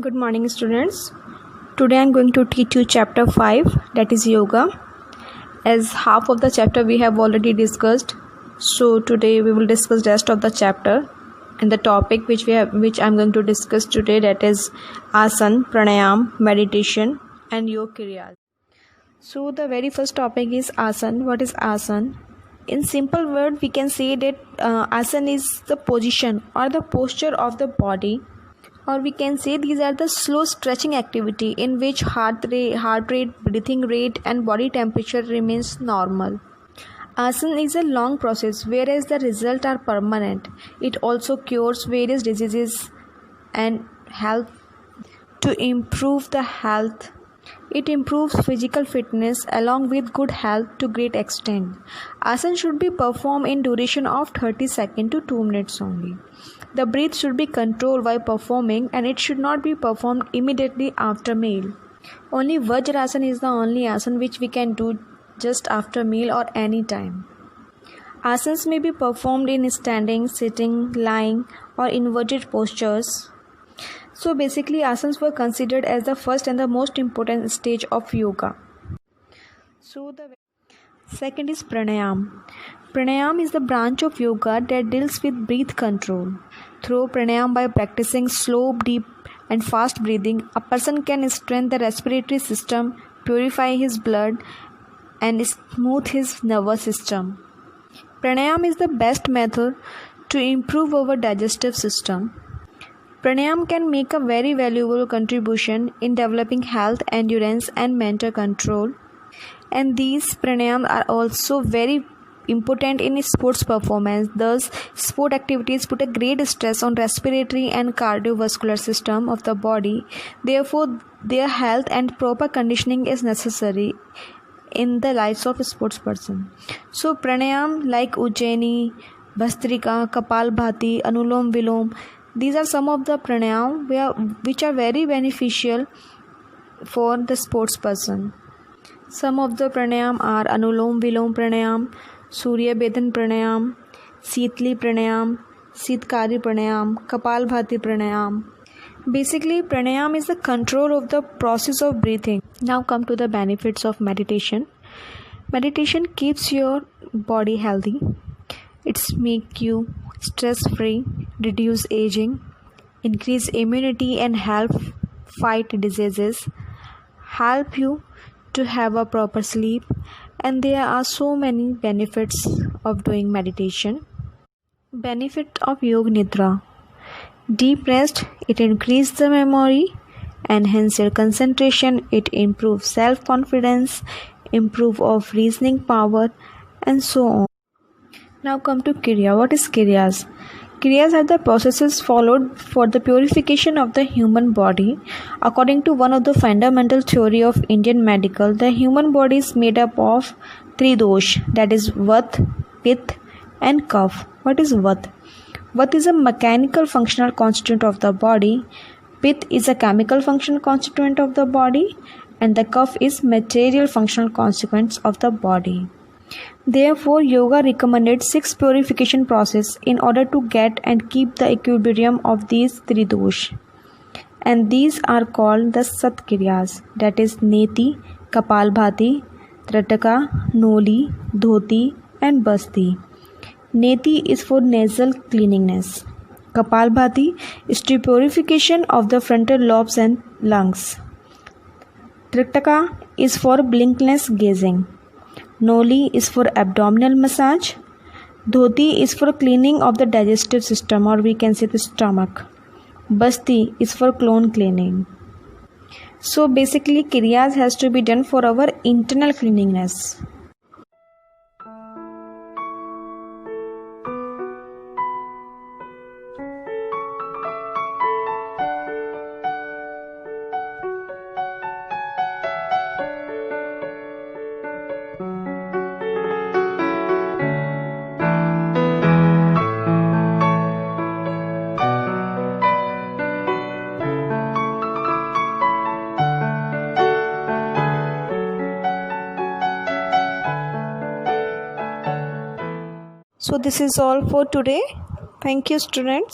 Good morning, students. Today I am going to teach you chapter 5, that is yoga. As half of the chapter we have already discussed, so today we will discuss the rest of the chapter, and the topic which I am going to discuss today, that is asana, pranayam, meditation and yoga kriyas. So the very first topic is asana. What is asana? In simple word, we can say that asana is the position or the posture of the body, or we can say these are the slow stretching activity in which heart rate, breathing rate and body temperature remains normal. Asana is a long process, whereas the results are permanent. It also cures various diseases and help to improve the health. It improves physical fitness along with good health to great extent. Asana should be performed in duration of 30 seconds to 2 minutes only. The breath should be controlled while performing, and it should not be performed immediately after meal. Only Vajrasana is the only asana which we can do just after meal or any time. Asanas may be performed in standing, sitting, lying or inverted postures. So basically asanas were considered as the first and the most important stage of yoga. So the second is pranayam. Pranayam is the branch of yoga that deals with breath control. Through pranayam, by practicing slow, deep and fast breathing, a person can strengthen the respiratory system, purify his blood and smooth his nervous system. Pranayam is the best method to improve our digestive system. Pranayam can make a very valuable contribution in developing health, endurance and mental control. And these pranayams are also very important in sports performance. Thus, sport activities put a great stress on respiratory and cardiovascular system of the body. Therefore, their health and proper conditioning is necessary in the lives of a sports person. So, pranayam like Ujjaini, Bhastrika, Kapalbhati, Anulom Vilom, these are some of the pranayam which are very beneficial for the sports person. Some of the pranayam are Anulom Vilom pranayam, Surya Bedan pranayam, Sitli pranayam, Sitkari pranayam, Kapalbhati pranayam. Basically, pranayam is the control of the process of breathing. Now come to the benefits of meditation. Meditation keeps your body healthy. It's make you stress-free, reduce aging, increase immunity and help fight diseases, help you to have a proper sleep, and there are so many benefits of doing meditation. Benefit of Yoga Nidra. Deep rest, it increases the memory, enhance your concentration, it improves self-confidence, improve of reasoning power and so on. Now come to Kriya. What is Kriyas? Kriyas are the processes followed for the purification of the human body. According to one of the fundamental theory of Indian medical, the human body is made up of 3 dosh, that is Vat, Pitta and Kapha. What is Vat? Vat is a mechanical functional constituent of the body, Pitta is a chemical functional constituent of the body, and the Kapha is material functional consequence of the body. Therefore, yoga recommended 6 purification processes in order to get and keep the equilibrium of these 3 dosh. And these are called the Satkriyas, that is Neti, Kapalbhati, Trataka, Noli, Dhoti and Basti. Neti is for nasal cleanliness. Kapalbhati is to purification of the frontal lobes and lungs. Trataka is for blinkless gazing. Noli is for abdominal massage. Dhoti is for cleaning of the digestive system, or we can say the stomach. Basti is for colon cleaning. So basically Kriyas has to be done for our internal cleanliness. So this is all for today. Thank you, students.